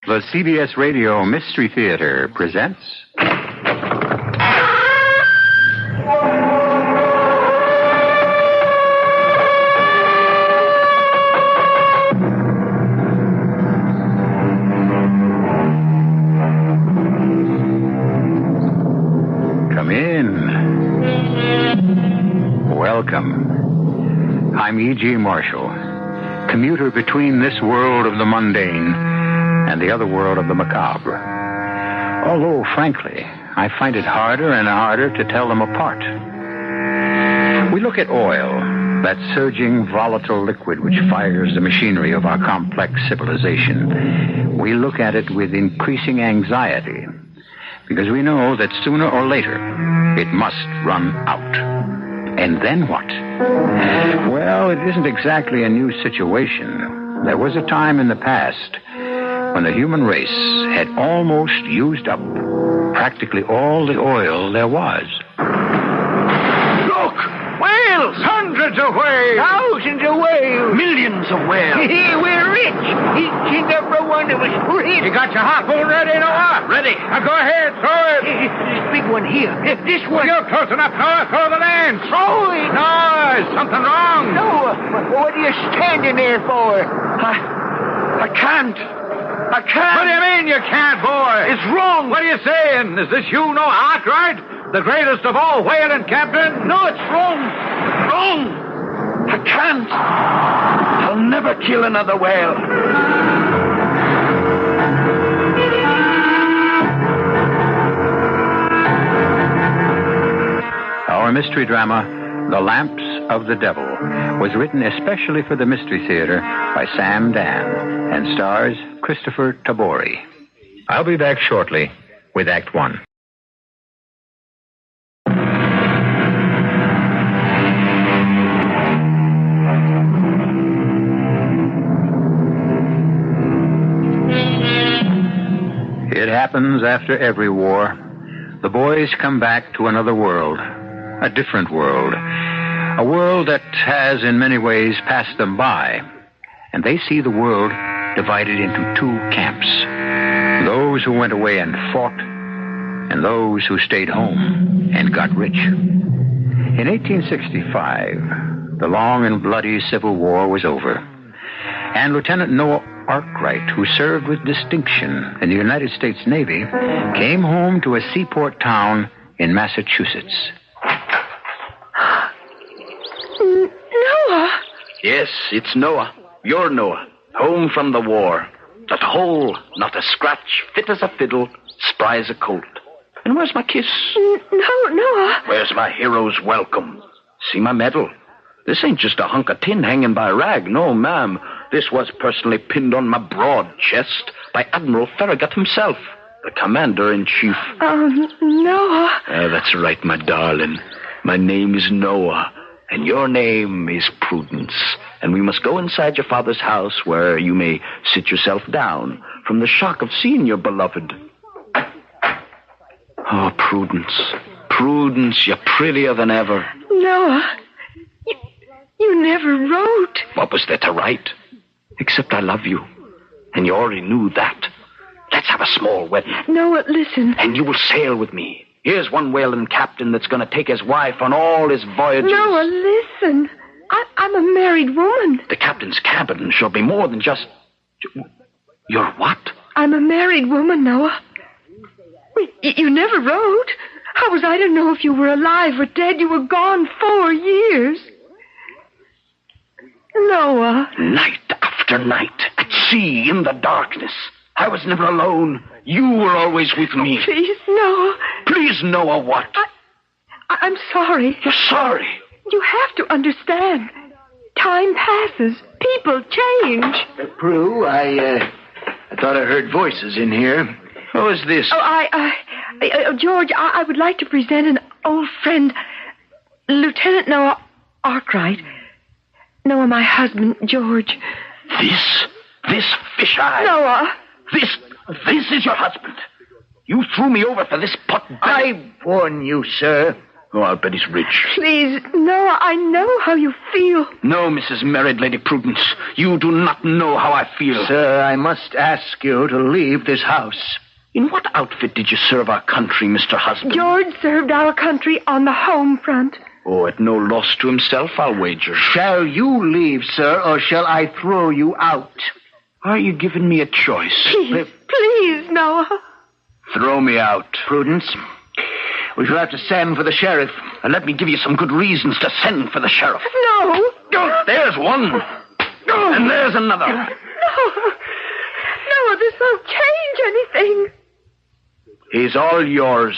The CBS Radio Mystery Theater presents... Come in. Welcome. I'm E.G. Marshall, commuter between this world of the mundane and the other world of the macabre. Although, frankly, I find it harder and harder to tell them apart. We look at oil, that surging, volatile liquid which fires the machinery of our complex civilization. We look at it with increasing anxiety, because we know that sooner or later it must run out. And then what? Well, it isn't exactly a new situation. There was a time in the past when the human race had almost used up practically all the oil there was. Look! Whales! Hundreds of whales! Thousands of whales! Millions of whales! We're rich! Each and every one of us rich! You got your harpoon ready, Noah? Ready. Now go ahead, throw it! This big one here. This one. You're close enough, Noah. Throw the lens! Throw it! No, there's something wrong! No, what are you standing there for? I can't. I can't. What do you mean you can't, boy? It's wrong. What are you saying? Is this you, Noah Artwright? The greatest of all whaling captains? No, it's wrong. Wrong. I can't. I'll never kill another whale. Our mystery drama, The Lamps of the Devil, was written especially for the Mystery Theater by Sam Dann and stars Kristoffer Tabori. I'll be back shortly with Act One. It happens after every war. The boys come back to another world, a different world, a world that has in many ways passed them by, and they see the world divided into two camps. Those who went away and fought, and those who stayed home and got rich. In 1865, the long and bloody Civil War was over, and Lieutenant Noah Artwright, who served with distinction in the United States Navy, came home to a seaport town in Massachusetts. Noah! Yes, it's Noah. You're Noah. Home from the war. Not a hole, not a scratch, fit as a fiddle, spry as a colt. And where's my kiss? No, Noah. Where's my hero's welcome? See my medal? This ain't just a hunk of tin hanging by a rag. No, ma'am. This was personally pinned on my broad chest by Admiral Farragut himself, the commander-in-chief. Noah. That's right, my darling. My name is Noah. And your name is Prudence. And we must go inside your father's house where you may sit yourself down from the shock of seeing your beloved. Oh, Prudence. Prudence, you're prettier than ever. Noah, you never wrote. What was there to write? Except I love you. And you already knew that. Let's have a small wedding. Noah, listen. And you will sail with me. Here's one whaling captain that's going to take his wife on all his voyages. Noah, listen. I'm a married woman. The captain's cabin shall be more than just... You're what? I'm a married woman, Noah. You never wrote. How was I to know if you were alive or dead? You were gone 4 years. Noah. Night after night, at sea, in the darkness. I was never alone. You were always with me. Please, Noah. Please, Noah, what? I'm sorry. You're sorry? You have to understand. Time passes. People change. Prue, I thought I heard voices in here. Who is this? George, I would like to present an old friend, Lieutenant Noah Arkwright. Noah, my husband, George. This fish-eye. Noah. This is your husband. You threw me over for this pot. I warn you, sir. Oh, I'll bet he's rich. Please, Noah, I know how you feel. No, Mrs. Married Lady Prudence. You do not know how I feel. Sir, I must ask you to leave this house. In what outfit did you serve our country, Mr. Husband? George served our country on the home front. Oh, at no loss to himself, I'll wager. Shall you leave, sir, or shall I throw you out? Are you giving me a choice? Please, Noah. Throw me out. Prudence, we shall have to send for the sheriff. And let me give you some good reasons to send for the sheriff. No. Oh, there's one. And there's another. No, this won't change anything. He's all yours.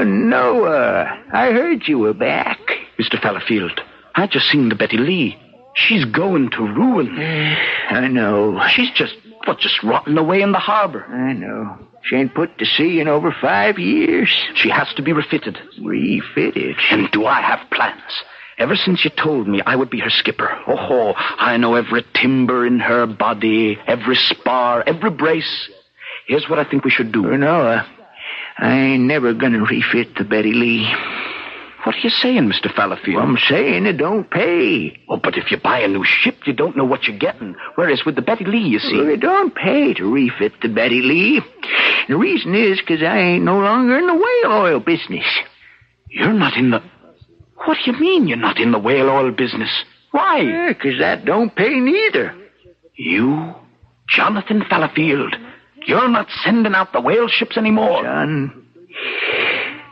Noah, I heard you were back. Mr. Fallowfield, I just seen the Betty Lee. She's going to ruin. I know. She's just rotting away in the harbor. I know. She ain't put to sea in over 5 years. She has to be refitted. Refitted? And do I have plans? Ever since you told me I would be her skipper. Oh, I know every timber in her body, every spar, every brace. Here's what I think we should do. Noah, I ain't never gonna refit the Betty Lee. What are you saying, Mr. Fallowfield? Well, I'm saying it don't pay. Oh, but if you buy a new ship, you don't know what you're getting. Whereas with the Betty Lee, you see... Well, it don't pay to refit the Betty Lee. The reason is because I ain't no longer in the whale oil business. You're not in the... What do you mean you're not in the whale oil business? Why? Yeah, because that don't pay neither. You, Jonathan Fallowfield, you're not sending out the whale ships anymore. Son,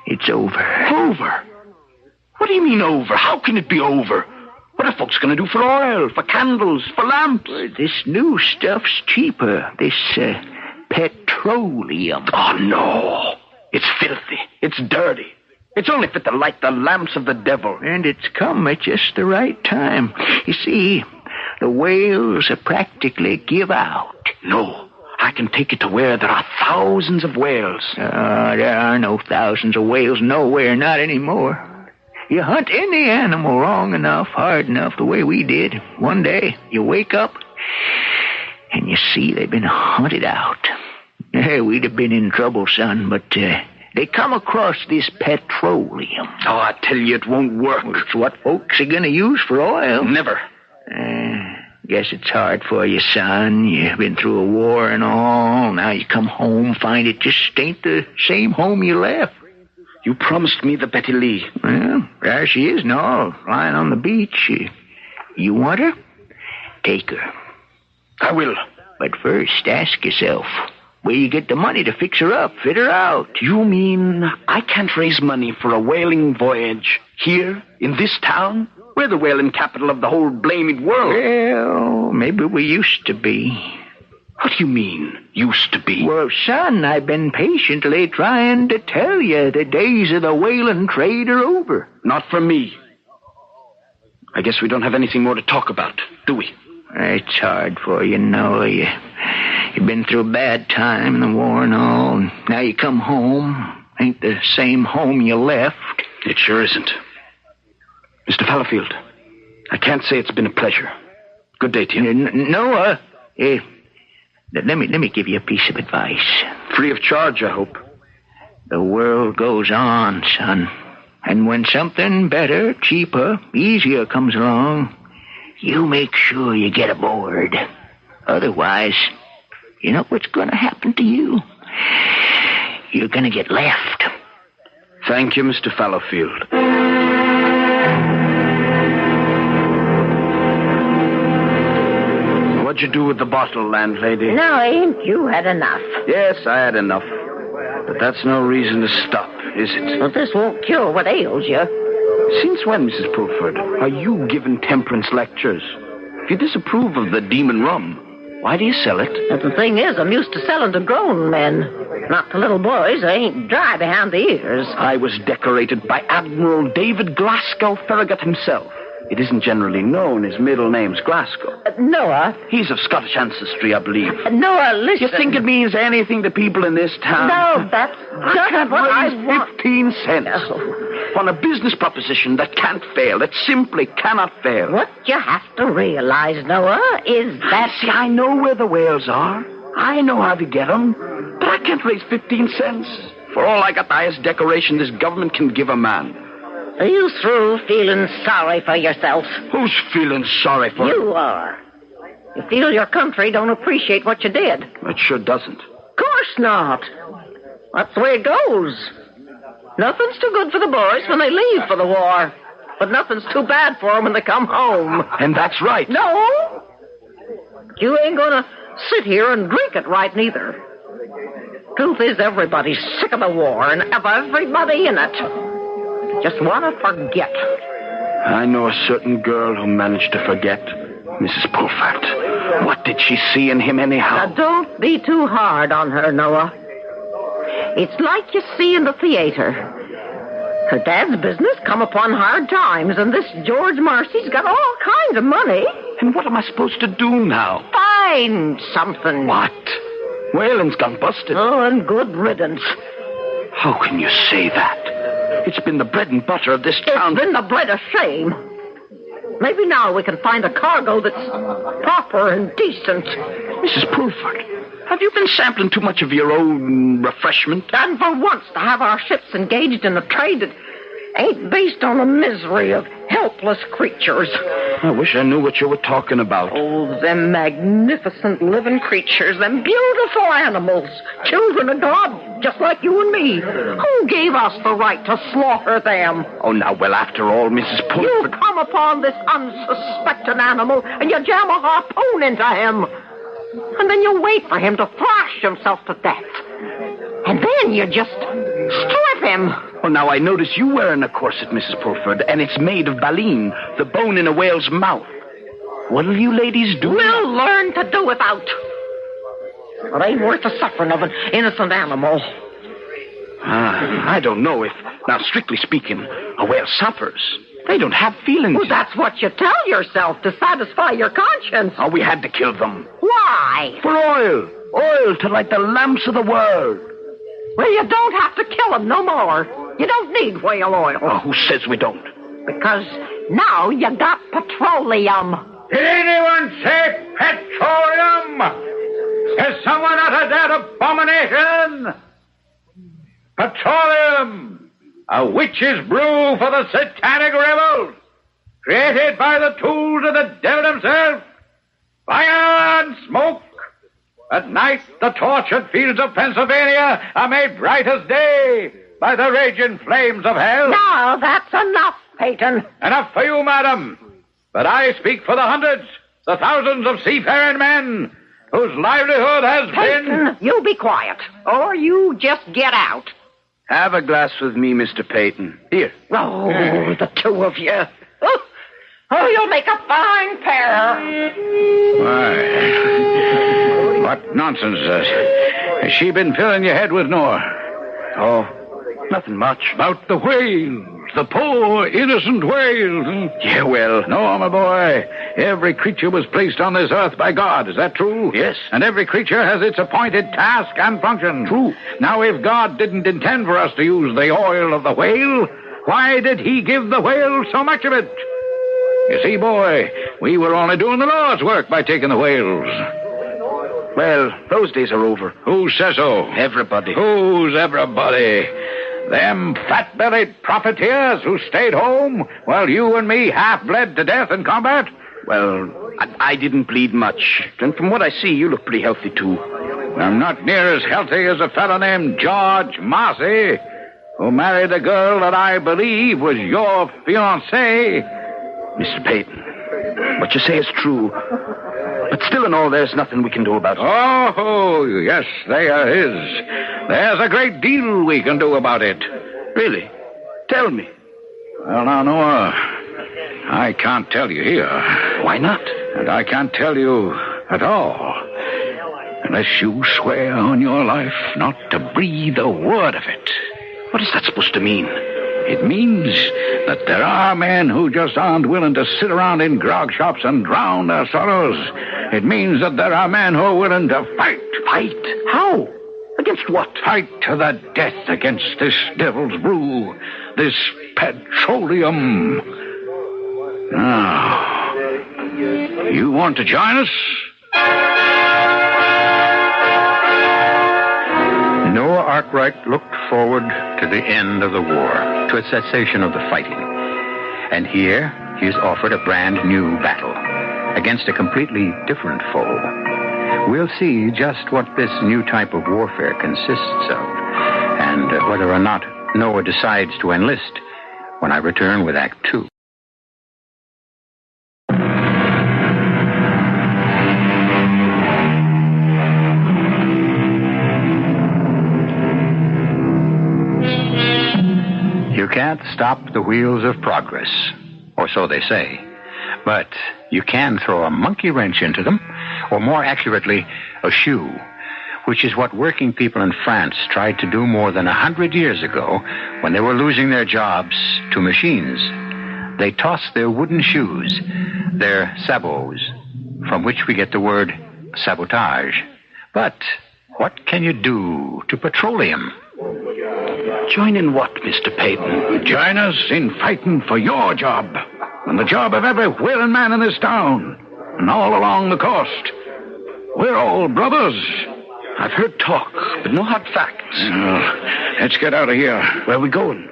it's over. Over? What do you mean over? How can it be over? What are folks going to do for oil, for candles, for lamps? Well, this new stuff's cheaper. This petroleum. Oh, no. It's filthy. It's dirty. It's only fit to light the lamps of the devil. And it's come at just the right time. You see, the whales are practically give out. No, I can take it to where there are thousands of whales. There are no thousands of whales nowhere, not anymore. You hunt any animal long enough, hard enough, the way we did. One day, you wake up, and you see they've been hunted out. Hey, we'd have been in trouble, son, but they come across this petroleum. Oh, I tell you, it won't work. Well, it's what folks are going to use for oil. Never. Guess it's hard for you, son. You've been through a war and all. Now you come home, find it just ain't the same home you left. You promised me the Betty Lee. Well, there she is now, lying on the beach. You want her? Take her. I will. But first, ask yourself, where you get the money to fix her up, fit her out? You mean I can't raise money for a whaling voyage here, in this town? We're the whaling capital of the whole blamed world. Well, maybe we used to be. What do you mean, used to be? Well, son, I've been patiently trying to tell you the days of the whaling trade are over. Not for me. I guess we don't have anything more to talk about, do we? It's hard for you, Noah. You've been through a bad time in the war and all. And now you come home. Ain't the same home you left. It sure isn't. Mr. Fallowfield, I can't say it's been a pleasure. Good day to you. Noah, let me give you a piece of advice. Free of charge, I hope. The world goes on, son. And when something better, cheaper, easier comes along, you make sure you get aboard. Otherwise, you know what's going to happen to you? You're going to get left. Thank you, Mr. Fallowfield. What'd you do with the bottle, landlady? Now, ain't you had enough? Yes, I had enough. But that's no reason to stop, is it? Well, this won't cure what ails you. Since when, Mrs. Pulford, are you giving temperance lectures? If you disapprove of the demon rum, why do you sell it? But the thing is, I'm used to selling to grown men. Not to little boys. They ain't dry behind the ears. I was decorated by Admiral David Glasgow Farragut himself. It isn't generally known his middle name's Glasgow. Noah. He's of Scottish ancestry, I believe. Noah, listen. You think it means anything to people in this town? No, that's just what I want. 15 cents No. on a business proposition that can't fail. That simply cannot fail. What you have to realize, Noah, is that... See, I know where the whales are. I know how to get them. But I can't raise 15 cents. For all I got the highest decoration this government can give a man. Are you through feeling sorry for yourself? Who's feeling sorry for... You are. You feel your country don't appreciate what you did. It sure doesn't. Of course not. That's the way it goes. Nothing's too good for the boys when they leave for the war. But nothing's too bad for them when they come home. And that's right. No. You ain't gonna sit here and drink it right, neither. Truth is, everybody's sick of the war and of everybody in it. Just want to forget. I know a certain girl who managed to forget. Mrs. Pulford. What did she see in him anyhow? Now, don't be too hard on her, Noah. It's like you see in the theater. Her dad's business come upon hard times, and this George Marcy's got all kinds of money. And what am I supposed to do now? Find something. What? Whalen's gone busted. Oh, and good riddance. How can you say that? It's been the bread and butter of this town. It's been the bread of shame. Maybe now we can find a cargo that's proper and decent. Mrs. Pulford, have you been sampling too much of your own refreshment? And for once to have our ships engaged in a trade that ain't based on the misery of helpless creatures. I wish I knew what you were talking about. Oh, them magnificent living creatures, them beautiful animals, children of God, just like you and me. Who gave us the right to slaughter them? Oh, now, well, after all, Mrs. You Pulford... come upon this unsuspecting animal, and you jam a harpoon into him. And then you wait for him to thrash himself to death. And then you just strip him. Well, now, I notice you wearing a corset, Mrs. Pulford, and it's made of baleen, the bone in a whale's mouth. What'll you ladies do? We'll learn to do without. It ain't worth the suffering of an innocent animal. I don't know if, now, strictly speaking, a whale suffers. They don't have feelings. Well, that's what you tell yourself to satisfy your conscience. Oh, we had to kill them. Why? For oil. Oil to light the lamps of the world. Well, you don't have to kill them no more. You don't need whale oil. Oh, who says we don't? Because now you got petroleum. Did anyone say petroleum? Has someone uttered that abomination? Petroleum, a witch's brew for the satanic rebels, created by the tools of the devil himself. Fire and smoke. At night, the tortured fields of Pennsylvania are made bright as day by the raging flames of hell. Now, that's enough, Peyton. Enough for you, madam. But I speak for the hundreds, the thousands of seafaring men whose livelihood has Peyton, been... you be quiet, or you just get out. Have a glass with me, Mr. Peyton. Here. Oh, the two of you. Oh, you'll make a fine pair. Why, what nonsense. Has she been filling your head with, Noah? Oh, nothing much. About the whales, the poor, innocent whales. Yeah, well... No, my boy. Every creature was placed on this earth by God. Is that true? Yes. And every creature has its appointed task and function. True. Now, if God didn't intend for us to use the oil of the whale, why did he give the whale so much of it? You see, boy, we were only doing the Lord's work by taking the whales. Well, those days are over. Who says so? Everybody. Who's everybody? Them fat-bellied profiteers who stayed home while you and me half bled to death in combat? Well, I didn't bleed much. And from what I see, you look pretty healthy, too. I'm not near as healthy as a fellow named George Marcy, who married a girl that I believe was your fiancée. Mr. Peyton, what you say is true. But still in all, there's nothing we can do about it. Oh, yes, there is. There's a great deal we can do about it. Really? Tell me. Well, now, Noah, I can't tell you here. Why not? And I can't tell you at all. Unless you swear on your life not to breathe a word of it. What is that supposed to mean? It means that there are men who just aren't willing to sit around in grog shops and drown their sorrows. It means that there are men who are willing to fight. Fight? How? Against what? Fight to the death against this devil's brew, this petroleum. Now, you want to join us? Artwright looked forward to the end of the war, to a cessation of the fighting. And here he is offered a brand new battle against a completely different foe. We'll see just what this new type of warfare consists of, and whether or not Noah decides to enlist when I return with Act 2. You can't stop the wheels of progress, or so they say. But you can throw a monkey wrench into them, or more accurately, a shoe, which is what working people in France tried to do more than 100 years ago when they were losing their jobs to machines. They tossed their wooden shoes, their sabots, from which we get the word sabotage. But what can you do to petroleum? Join in what, Mr. Payton? Join us in fighting for your job and the job of every whaling man in this town and all along the coast. We're all brothers. I've heard talk, but no hard facts. Let's get out of here. Where are we going?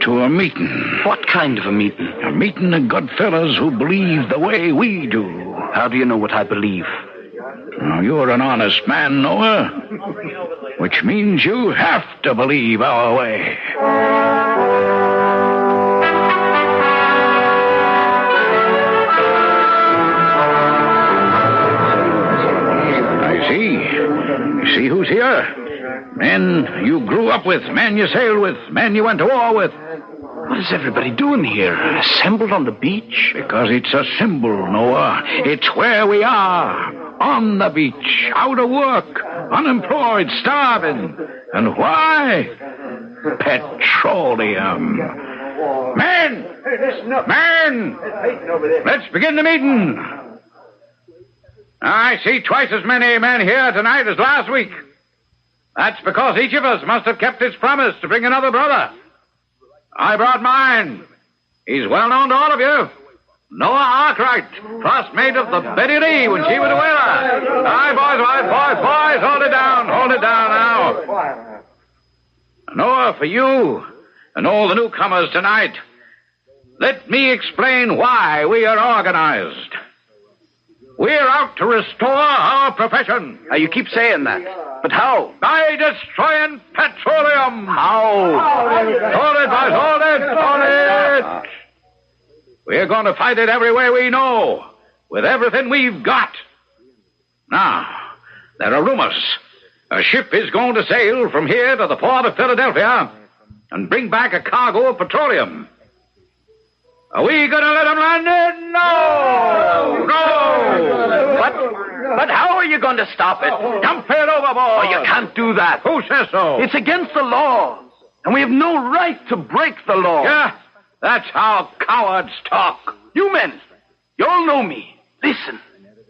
To a meeting. What kind of a meeting? A meeting of good fellas who believe the way we do. How do you know what I believe? Now, you're an honest man, Noah, which means you have to believe our way. I see. You see who's here? Men you grew up with, men you sailed with, men you went to war with. What is everybody doing here? Assembled on the beach? Because it's a symbol, Noah. It's where we are. On the beach, out of work, unemployed, starving. And why? Petroleum. Men! Men! Let's begin the meeting. I see twice as many men here tonight as last week. That's because each of us must have kept his promise to bring another brother. I brought mine. He's well known to all of you. Noah Artwright, first mate of the Betty Lee when she was a whaler. Aye, boys, hold it down now. Noah, for you and all the newcomers tonight, let me explain why we are organized. We're out to restore our profession. You keep saying that. But how? By destroying petroleum. How? Hold it, boys, hold it. We're going to fight it every way we know, with everything we've got. Now, there are rumors. A ship is going to sail from here to the port of Philadelphia and bring back a cargo of petroleum. Are we going to let them land it? No! But how are you going to stop it? Dump it overboard! Oh, you can't do that. Who says so? It's against the law, and we have no right to break the law. Yeah, that's how cowards talk. You men, you all know me. Listen,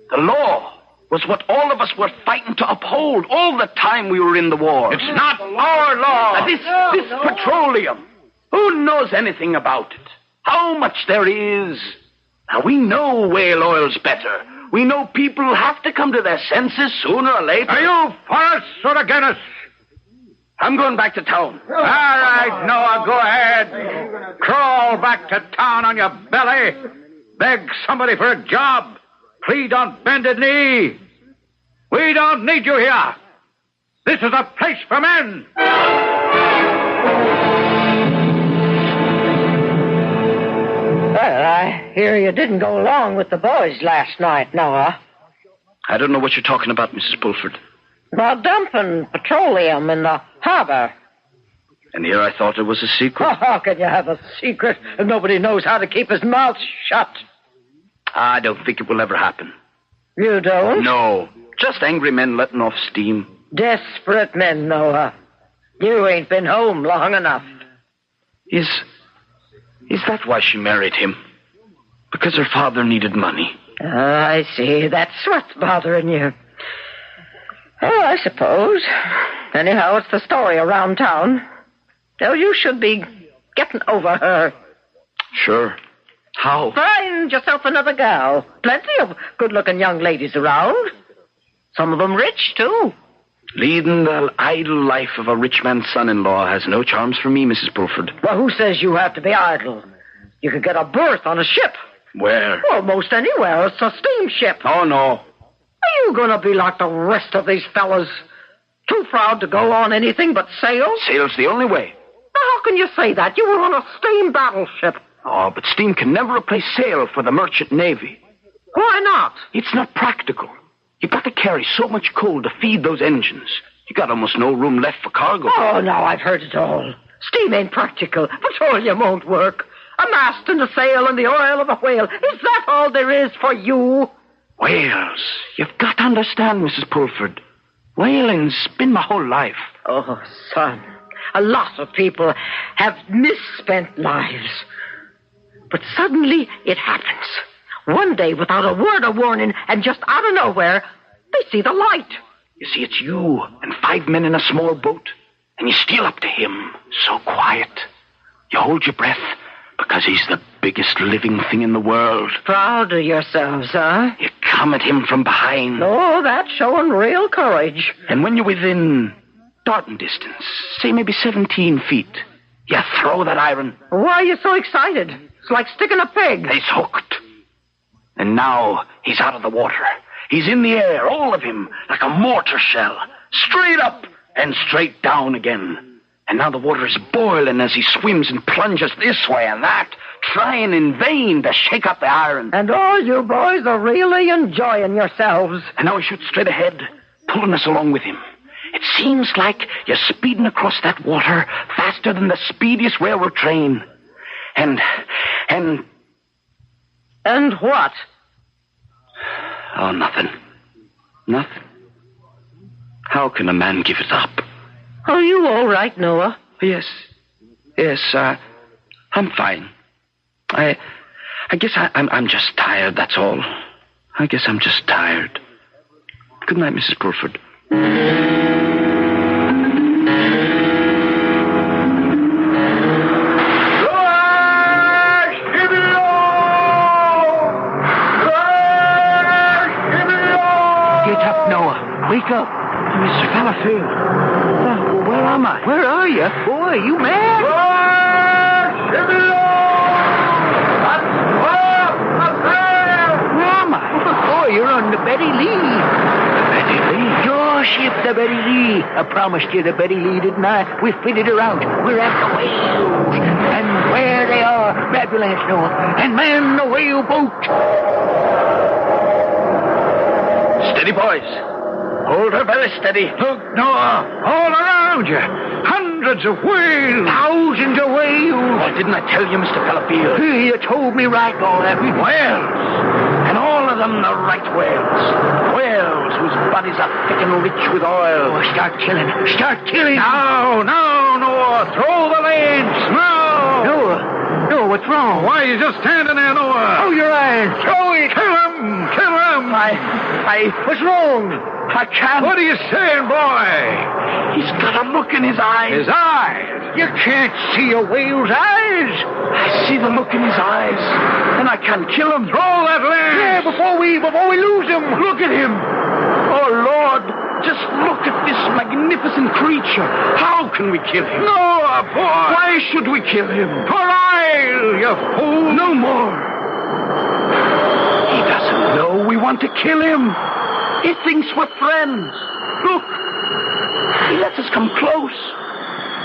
the law was what all of us were fighting to uphold all the time we were in the war. It's not our law. This petroleum, who knows anything about it? How much there is? Now, we know whale oil's better. We know people have to come to their senses sooner or later. Are you for us or against us? I'm going back to town. All right, Noah, go ahead. Crawl back to town on your belly. Beg somebody for a job. Plead on bended knee. We don't need you here. This is a place for men. Well, I hear you didn't go along with the boys last night, Noah. I don't know what you're talking about, Mrs. Pulford. About dumping petroleum in the harbor. And here I thought it was a secret. Oh, how can you have a secret if nobody knows how to keep his mouth shut? I don't think it will ever happen. You don't? No, just angry men letting off steam. Desperate men, Noah. You ain't been home long enough. Is that why she married him? Because her father needed money. I see. That's what's bothering you. Oh, I suppose. Anyhow, it's the story around town. So you should be getting over her. Sure. How? Find yourself another gal. Plenty of good-looking young ladies around. Some of them rich, too. Leading the idle life of a rich man's son-in-law has no charms for me, Mrs. Pulford. Well, who says you have to be idle? You could get a berth on a ship. Where? Almost anywhere. It's a steamship. Oh, no. Are you going to be like the rest of these fellas? Too proud to go on anything but sail? Sail's the only way. Now, how can you say that? You were on a steam battleship. Oh, but steam can never replace sail for the merchant navy. Why not? It's not practical. You've got to carry so much coal to feed those engines. You got almost no room left for cargo. Oh, now I've heard it all. Steam ain't practical. Petroleum won't work. A mast and a sail and the oil of a whale. Is that all there is for you? Whales. You've got to understand, Mrs. Pulford. Whaling's been my whole life. Oh, son. A lot of people have misspent lives. But suddenly it happens. One day, without a word of warning, and just out of nowhere, they see the light. You see, it's you and 5 men in a small boat, and you steal up to him, so quiet. You hold your breath, because he's the biggest living thing in the world. Proud of yourselves, huh? You come at him from behind. Oh, that's showing real courage. And when you're within darting distance, say maybe 17 feet, you throw that iron. Why are you so excited? It's like sticking a pig. He's hooked. And now he's out of the water. He's in the air, all of him, like a mortar shell. Straight up and straight down again. And now the water is boiling as he swims and plunges this way and that, trying in vain to shake up the iron. And all you boys are really enjoying yourselves. And now he shoots straight ahead, pulling us along with him. It seems like you're speeding across that water faster than the speediest railroad train. And what? Oh, nothing. Nothing. How can a man give it up? Are you all right, Noah? Yes, I'm fine. I guess I'm just tired, that's all. I guess I'm just tired. Good night, Mrs. Pulford. Get up, Noah. Wake up. Mr. Fallowfield. Where am I? Where are you? Boy, you mad? Where am I? Boy, you're on the Betty Lee. Betty Lee? Your ship, the Betty Lee. I promised you the Betty Lee, didn't I? We fitted her out. We're at the whales. And where they are, grab your lance, Noah, and man the whale boat. Steady, boys. Hold her very steady. Look, Noah, all around you. Hundreds of whales. Thousands of whales. Oh, didn't I tell you, Mr. Fallowfield? You told me right, all that. Whales. And all of them the right whales. Whales whose bodies are thick and rich with oil. Oh, start killing. Start killing. No, Noah. Throw the lance. No. Noah, what's wrong? Why are you just standing there, Noah? Oh, your eyes. Throw it. Kill him. What's wrong? I can't. What are you saying, boy? He's got a look in his eyes. His eyes. You can't see a whale's eyes. I see the look in his eyes, and I can't kill him. Throw that lance. Yeah, before we lose him. Look at him. Oh, Lord, just look at this magnificent creature. How can we kill him? Noah, boy. Why should we kill him? For oil, you fool. No more. He doesn't know we want to kill him. He thinks we're friends. Look, he lets us come close.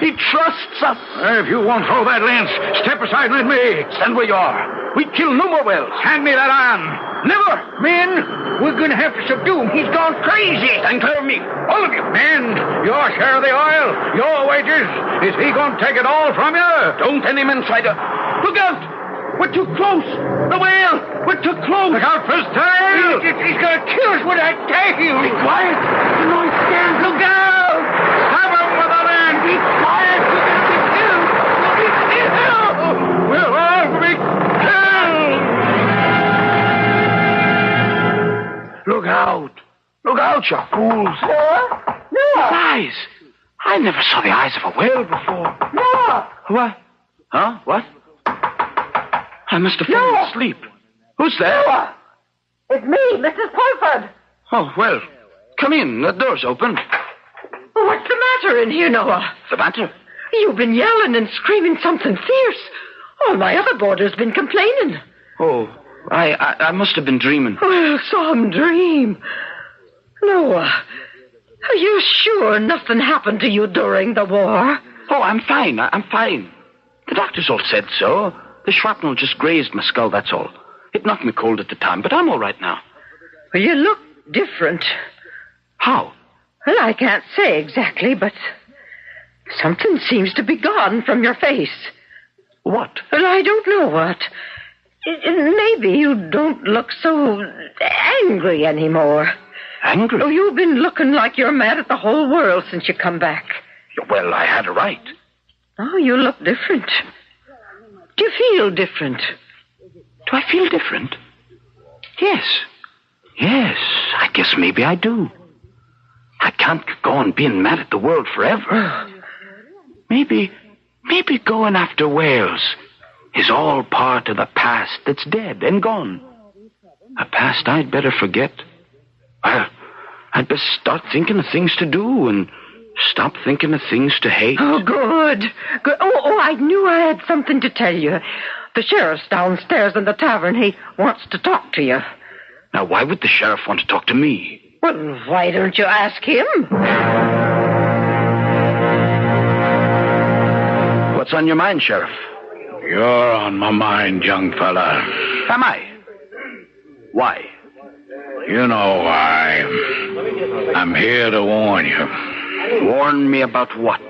He trusts us. If you won't throw that lance, step aside and let me. Stand where you are. We kill no more whales. Hand me that iron. Never. Men, we're going to have to subdue him. He's gone crazy. Stand clear of me. All of you. Men, your share of the oil, your wages. Is he going to take it all from you? Don't any men try to... Look out! We're too close. The whale. We're too close. Look out for his tail. He's going to kill us with that tail. Be quiet. The noise scares. Look out. Have him with the lance. Be quiet. We're going to be killed. We'll be killed. We'll all be killed. Look out. Look out, you fools. Noah? His eyes. I never saw the eyes of a whale before. Noah! What? Huh? What? I must have fallen asleep. Who's there? Noah! It's me, Mrs. Pulford. Oh, well, come in. The door's open. matter in here, Noah? The matter? You've been yelling and screaming something fierce. All my other boarders been complaining. Oh, I must have been dreaming. Well, some dream. Noah, are you sure nothing happened to you during the war? Oh, I'm fine. I'm fine. The doctors all said so. The shrapnel just grazed my skull, that's all. It knocked me cold at the time, but I'm all right now. Well, you look different. How? Well, I can't say exactly, but something seems to be gone from your face. What? Well, I don't know what. Maybe you don't look so angry anymore. Angry? Oh, you've been looking like you're mad at the whole world since you come back. Well, I had a right. Oh, you look different. Do you feel different? Do I feel different? Yes. Yes, I guess maybe I do. I can't go on being mad at the world forever. Maybe going after whales is all part of the past that's dead and gone. A past I'd better forget. Well, I'd best start thinking of things to do and stop thinking of things to hate. Oh, good. Oh, I knew I had something to tell you. The sheriff's downstairs in the tavern. He wants to talk to you. Now, why would the sheriff want to talk to me? Well, why don't you ask him? What's on your mind, Sheriff? You're on my mind, young fella. Am I? Why? You know why. I'm here to warn you. Warn me about what?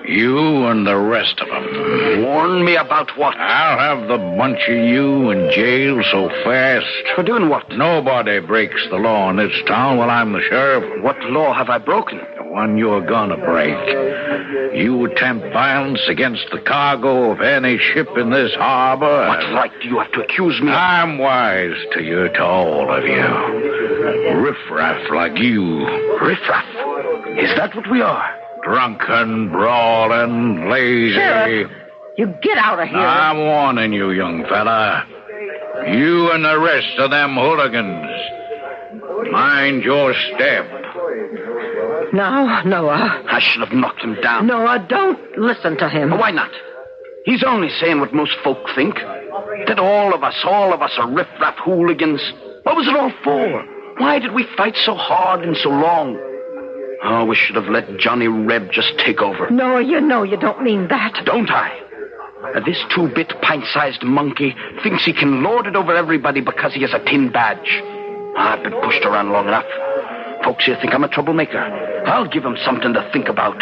You and the rest of them. Warn me about what? I'll have the bunch of you in jail so fast. For doing what? Nobody breaks the law in this town while I'm the sheriff. What law have I broken? The one you're gonna break. You attempt violence against the cargo of any ship in this harbor. What right do you have to accuse me of? I'm wise to all of you. Riffraff like you. Riffraff? Is that what we are? Drunken, brawling, lazy. Sheriff, you get out of here. I'm warning you, young fella. You and the rest of them hooligans. Mind your step. No, Noah. I should have knocked him down. Noah, don't listen to him. Why not? He's only saying what most folk think. That all of us are riff-raff hooligans. What was it all for? Why did we fight so hard and so long? Oh, we should have let Johnny Reb just take over. No, you know you don't mean that. Don't I? This two-bit pint-sized monkey thinks he can lord it over everybody because he has a tin badge. I've been pushed around long enough. Folks here think I'm a troublemaker. I'll give him something to think about.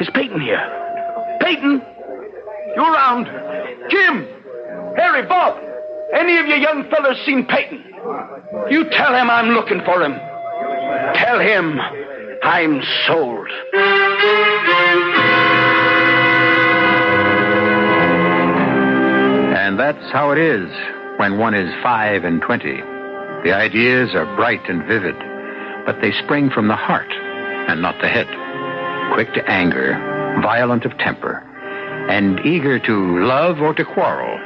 Is Peyton here? Peyton? You around? Jim? Harry, Bob? Any of you young fellas seen Peyton? You tell him I'm looking for him. Tell him I'm sold. And that's how it is when one is 5 and 20. The ideas are bright and vivid, but they spring from the heart and not the head. Quick to anger, violent of temper, and eager to love or to quarrel,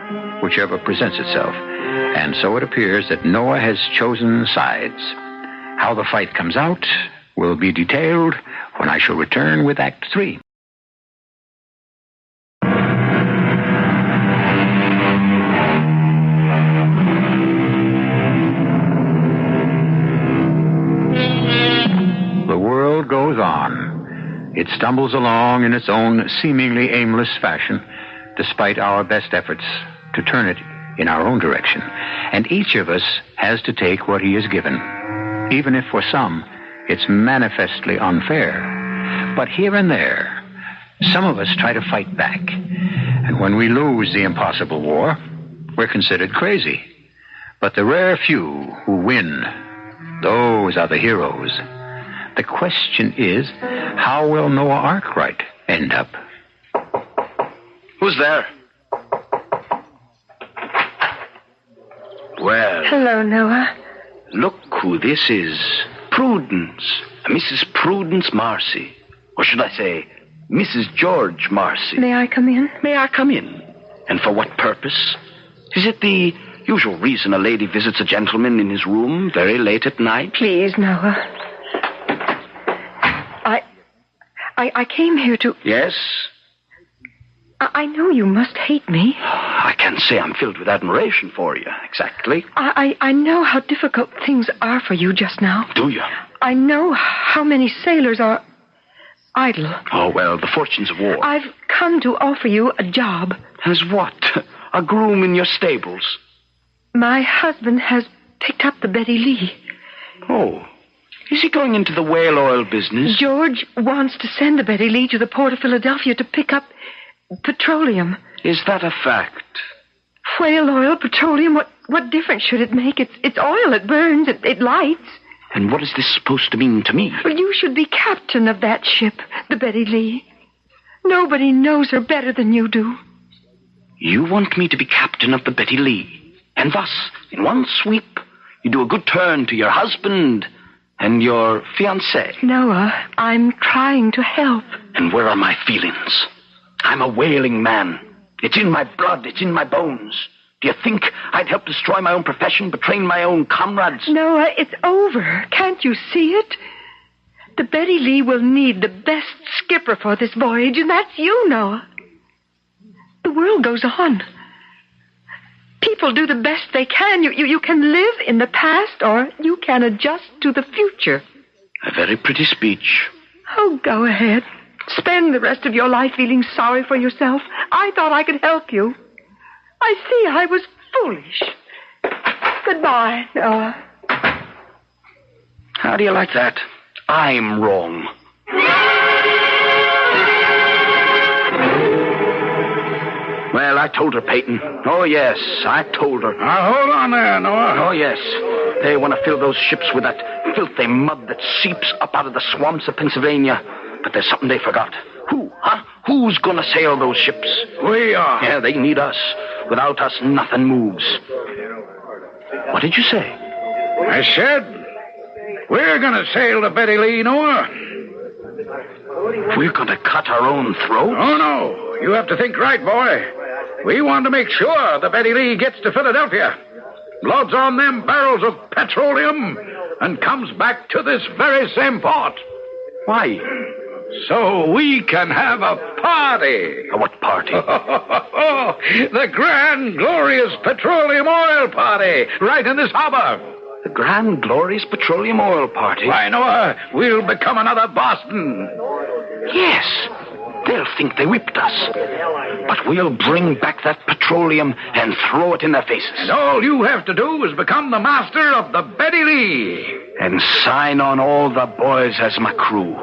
whichever presents itself. And so it appears that Noah has chosen sides. How the fight comes out will be detailed when I shall return with Act 3. The world goes on. It stumbles along in its own seemingly aimless fashion, despite our best efforts to turn it in our own direction. And each of us has to take what he is given, even if for some it's manifestly unfair. But here and there, some of us try to fight back. And when we lose the impossible war, we're considered crazy. But the rare few who win, those are the heroes. The question is, how will Noah Arkwright end up? Who's there? Well, Hello, Noah. look who this is. Prudence. Mrs. Prudence Marcy. Or should I say, Mrs. George Marcy. May I come in? May I come in? And for what purpose? Is it the usual reason a lady visits a gentleman in his room very late at night? Please, Noah. I came here to... Yes? I know you must hate me. I can't say I'm filled with admiration for you, exactly. I know how difficult things are for you just now. Do you? I know how many sailors are idle. Oh, well, the fortunes of war. I've come to offer you a job. As what? A groom in your stables? My husband has picked up the Betty Lee. Oh. Is he going into the whale oil business? George wants to send the Betty Lee to the port of Philadelphia to pick up petroleum. Is that a fact? Whale oil, petroleum, what difference should it make? It's oil, it burns, it lights. And what is this supposed to mean to me? Well, you should be captain of that ship, the Betty Lee. Nobody knows her better than you do. You want me to be captain of the Betty Lee, and thus, in one sweep, you do a good turn to your husband and your fiancée. Noah, I'm trying to help. And where are my feelings? I'm a whaling man. It's in my blood. It's in my bones. Do you think I'd help destroy my own profession, betraying my own comrades? Noah, it's over. Can't you see it? The Betty Lee will need the best skipper for this voyage, and that's you, Noah. The world goes on. People do the best they can. You can live in the past, or you can adjust to the future. A very pretty speech. Oh, go ahead. Spend the rest of your life feeling sorry for yourself. I thought I could help you. I see I was foolish. Goodbye, Noah. How do you like that? I'm wrong. Well, I told her, Peyton. Oh, yes, I told her. Now, hold on there, Noah. Oh, yes. They want to fill those ships with that filthy mud that seeps up out of the swamps of Pennsylvania. But there's something they forgot. Who, huh? Who's going to sail those ships? We are. Yeah, they need us. Without us, nothing moves. What did you say? I said, we're going to sail the Betty Lee, Noah. We're going to cut our own throats? Oh, no. You have to think right, boy. We want to make sure the Betty Lee gets to Philadelphia, loads on them barrels of petroleum, and comes back to this very same port. Why? So we can have a party. What party? The grand, glorious petroleum oil party, right in this harbor. The grand, glorious petroleum oil party? Why, Noah, we'll become another Boston. Yes. They'll think they whipped us. But we'll bring back that petroleum and throw it in their faces. And all you have to do is become the master of the Betty Lee. And sign on all the boys as my crew.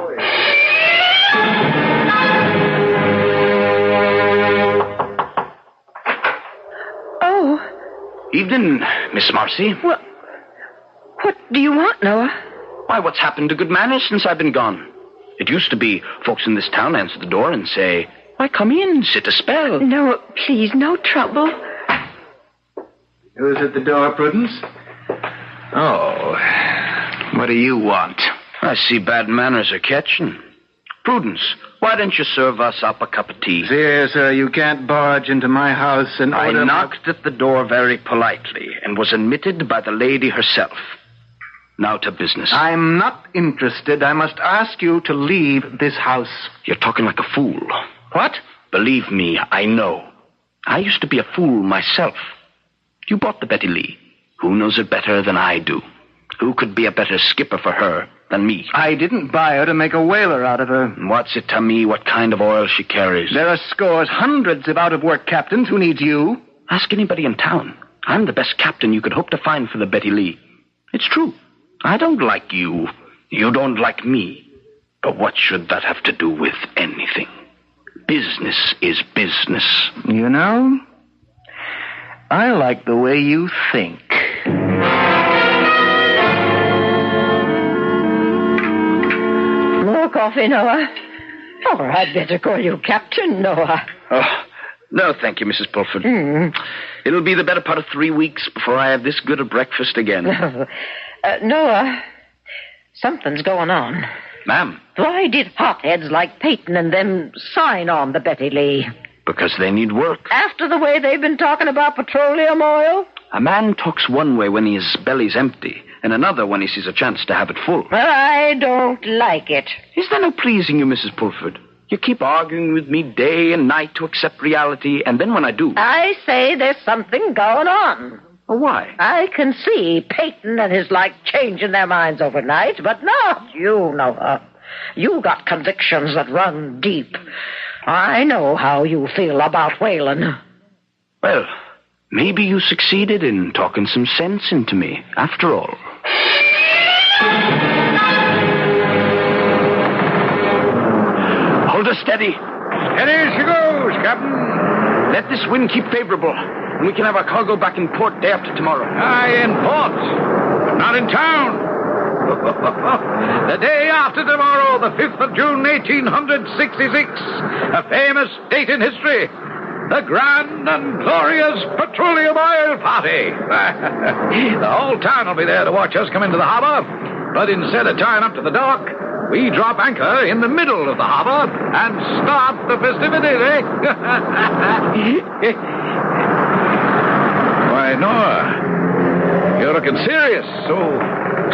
Oh. Evening, Miss Marcy. Well, what do you want, Noah? Why, what's happened to good manners since I've been gone? It used to be folks in this town answer the door and say, why, come in, sit a spell. No, please, no trouble. Who's at the door, Prudence? Oh, what do you want? I see bad manners are catching. Prudence, why don't you serve us up a cup of tea? Dear sir, you can't barge into my house and I order... knocked at the door very politely and was admitted by the lady herself. Now to business. I'm not interested. I must ask you to leave this house. You're talking like a fool. What? Believe me, I know. I used to be a fool myself. You bought the Betty Lee. Who knows it better than I do? Who could be a better skipper for her than me? I didn't buy her to make a whaler out of her. What's it to me what kind of oil she carries? There are scores, hundreds of out-of-work captains. Who needs you? Ask anybody in town. I'm the best captain you could hope to find for the Betty Lee. It's true. I don't like you. You don't like me. But what should that have to do with anything? Business is business. You know, I like the way you think. More coffee, Noah? Or I'd better call you Captain Noah. Oh, no, thank you, Mrs. Pulford. It'll be the better part of 3 weeks before I have this good a breakfast again. Noah, something's going on. Ma'am? Why did hotheads like Peyton and them sign on the Betty Lee? Because they need work. After the way they've been talking about petroleum oil? A man talks one way when his belly's empty, and another when he sees a chance to have it full. I don't like it. Is there no pleasing you, Mrs. Pulford? You keep arguing with me day and night to accept reality, and then when I do... I say there's something going on. Oh, why? I can see Peyton and his like changing their minds overnight, but not you, Noah. You got convictions that run deep. I know how you feel about Whalen. Well, maybe you succeeded in talking some sense into me, after all. Hold her steady. Steady as she goes, Captain. Let this wind keep favorable, and we can have our cargo back in port day after tomorrow. Aye, in port, but not in town. The day after tomorrow, the 5th of June, 1866, a famous date in history. The grand and glorious petroleum oil party. The whole town will be there to watch us come into the harbor. But instead of tying up to the dock, we drop anchor in the middle of the harbor and start the festivities, eh? Why, Noah, you're looking serious. So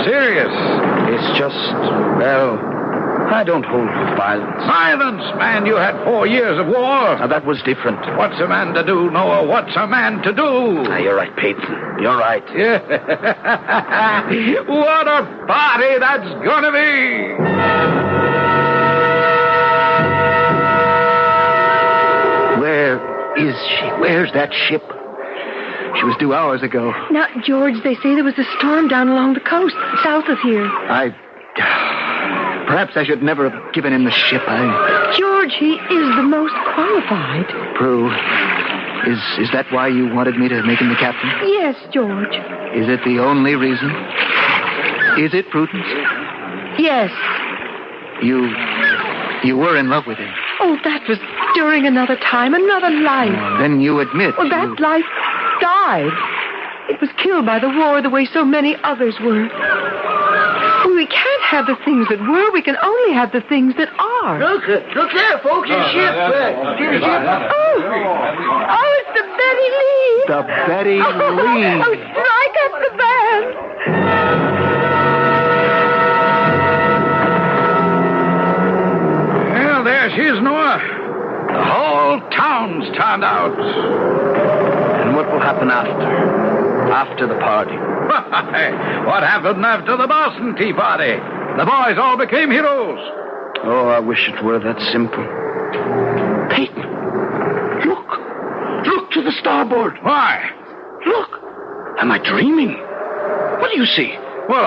serious. It's just, well, I don't hold with violence. Violence, man. You had 4 years of war. Now, that was different. What's a man to do, Noah? What's a man to do? You're right, Peyton. You're right. Yeah. What a party that's going to be. Where is she? Where's that ship? She was due hours ago. Now, George, they say there was a storm down along the coast, south of here. Perhaps I should never have given him the ship. George, he is the most qualified. Prue, is that why you wanted me to make him the captain? Yes, George. Is it the only reason? Is it Prudence? Yes. You were in love with him. Oh, that was during another time, another life. Then you admit. Well, that life died. It was killed by the war the way so many others were. We can't have the things that were. We can only have the things that are. Look there, folks. A ship. See the ship? Oh, it's the Betty Lee. The Betty Lee. Oh, strike up the band. Well, there she is, Noah. The whole town's turned out. And what will happen after the party? What happened after the Boston Tea Party? The boys all became heroes. Oh, I wish it were that simple. Peyton, look. Look to the starboard. Why? Look. Am I dreaming? What do you see? Well,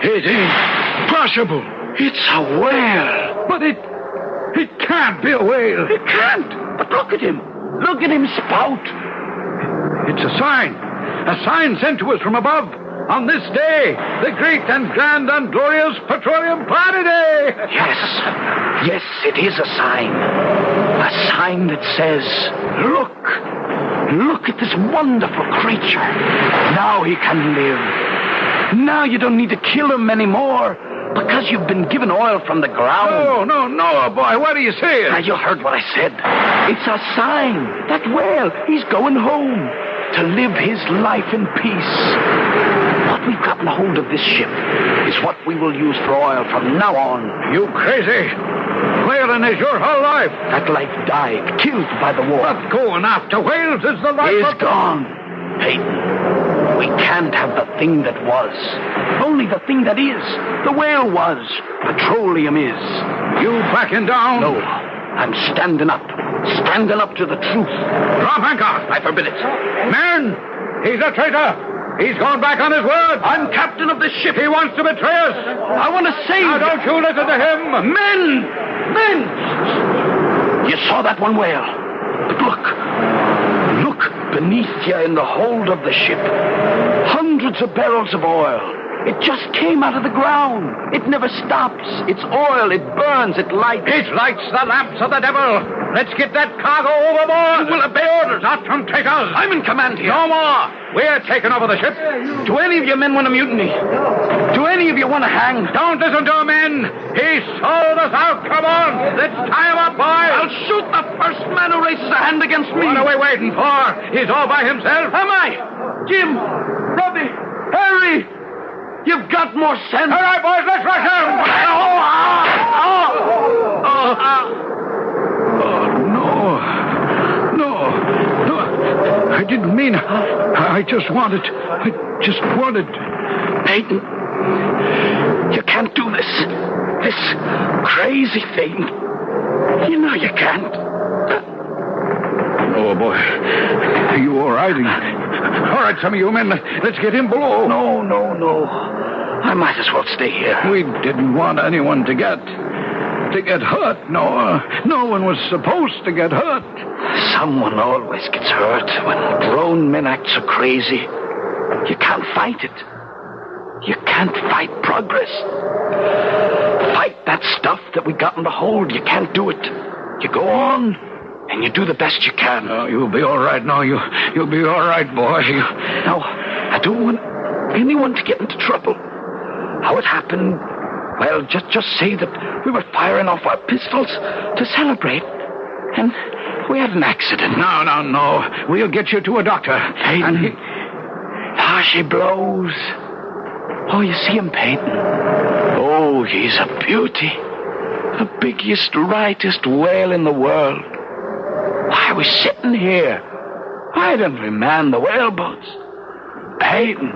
it ain't possible. It's a whale. But it can't be a whale. It can't. But look at him. Look at him spout. It's a sign sent to us from above. On this day, the great and grand and glorious Petroleum Party Day. Yes, it is a sign. A sign that says, look at this wonderful creature. Now he can live. Now you don't need to kill him anymore because you've been given oil from the ground. No, boy, what are you saying? Now, you heard what I said. It's a sign. That whale, he's going home to live his life in peace. What we've gotten hold of this ship is what we will use for oil from now on. You crazy? Whaling is your whole life. That life died, killed by the war. But going after whales is the life is gone. Peyton, we can't have the thing that was. Only the thing that is. The whale was. Petroleum is. You backing down? No, I'm standing up. Standing up to the truth. Drop anchor. I forbid it. Men, he's a traitor. He's gone back on his word. I'm captain of this ship. He wants to betray us. I want to save. Now, don't you listen to him. Men! You saw that one whale. But look beneath you in the hold of the ship. Hundreds of barrels of oil. It just came out of the ground. It never stops. It's oil. It burns. It lights. It lights the lamps of the devil. Let's get that cargo overboard. You will obey orders. Not from takers. I'm in command here. No more. We're taking over the ship. Do any of your men want to mutiny? Do any of you want to hang? Don't listen to him, men. He sold us out. Come on. Let's tie him up, boys. I'll shoot the first man who raises a hand against me. What are we waiting for? He's all by himself. Am I? Jim, Robbie, Harry, you've got more sense. All right, boys, let's rush him. No, I didn't mean it. I just wanted. Peyton, you can't do this. This crazy thing. You know you can't. Oh, boy. Are you all right? All right, some of you men, let's get him below. No. I might as well stay here. We didn't want anyone to get hurt. No one was supposed to get hurt. Someone always gets hurt when grown men act so crazy. You can't fight it. You can't fight progress. Fight that stuff that we got in the hold. You can't do it. You go on, and you do the best you can. Oh, you'll be all right. No, you'll be all right, boy. No, I don't want anyone to get into trouble. How it happened, well, just say that we were firing off our pistols to celebrate, and we had an accident. No. We'll get you to a doctor. Peyton. She blows. Oh, you see him, Peyton? Oh, he's a beauty. The biggest, rightest whale in the world. Why are we sitting here? Why don't we man the whaleboats? Peyton.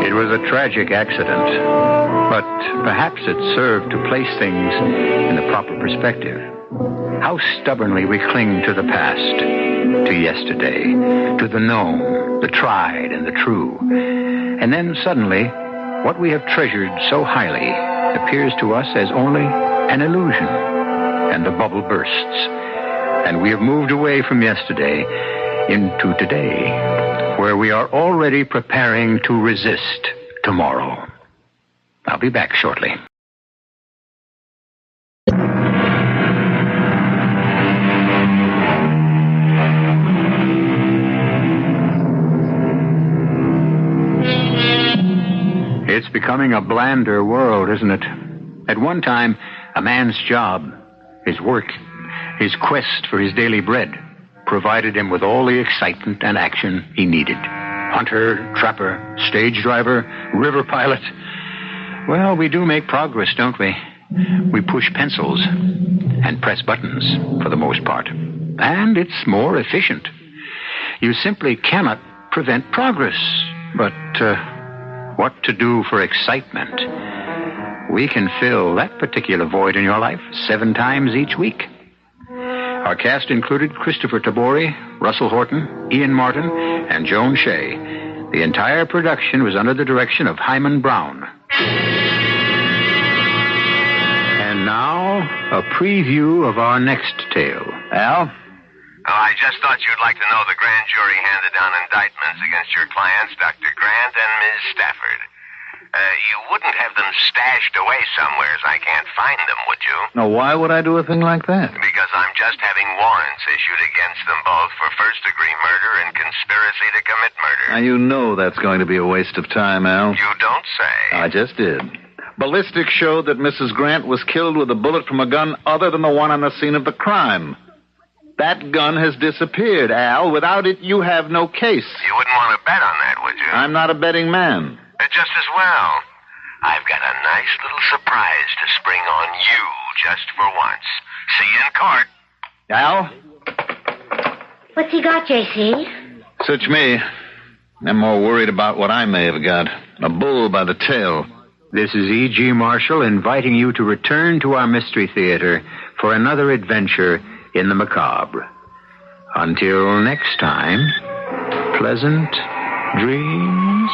It was a tragic accident, but perhaps it served to place things in the proper perspective. How stubbornly we cling to the past, to yesterday, to the known, the tried, and the true. And then suddenly, what we have treasured so highly appears to us as only an illusion, and the bubble bursts. And we have moved away from yesterday into today, where we are already preparing to resist tomorrow. I'll be back shortly. It's becoming a blander world, isn't it? At one time, a man's job, his work, his quest for his daily bread, provided him with all the excitement and action he needed. Hunter, trapper, stage driver, river pilot. Well, we do make progress, don't we? We push pencils and press buttons, for the most part. And it's more efficient. You simply cannot prevent progress. But what to do for excitement? We can fill that particular void in your life 7 times each week. Our cast included Kristoffer Tabori, Russell Horton, Ian Martin, and Joan Shay. The entire production was under the direction of Himan Brown. And now, a preview of our next tale. Al? I just thought you'd like to know the grand jury handed down indictments against your clients, Dr. Grant and Ms. Stafford. You wouldn't have them stashed away somewhere as I can't find them, would you? Now, why would I do a thing like that? Because I'm just having warrants issued against them both for first-degree murder and conspiracy to commit murder. Now, you know that's going to be a waste of time, Al. You don't say. I just did. Ballistics showed that Mrs. Grant was killed with a bullet from a gun other than the one on the scene of the crime. That gun has disappeared, Al. Without it, you have no case. You wouldn't want to bet on that, would you? I'm not a betting man. Just as well. I've got a nice little surprise to spring on you just for once. See you in court. Al? What's he got, J.C.? Such me. I'm more worried about what I may have got. A bull by the tail. This is E.G. Marshall inviting you to return to our Mystery Theater for another adventure in the macabre. Until next time, pleasant dreams.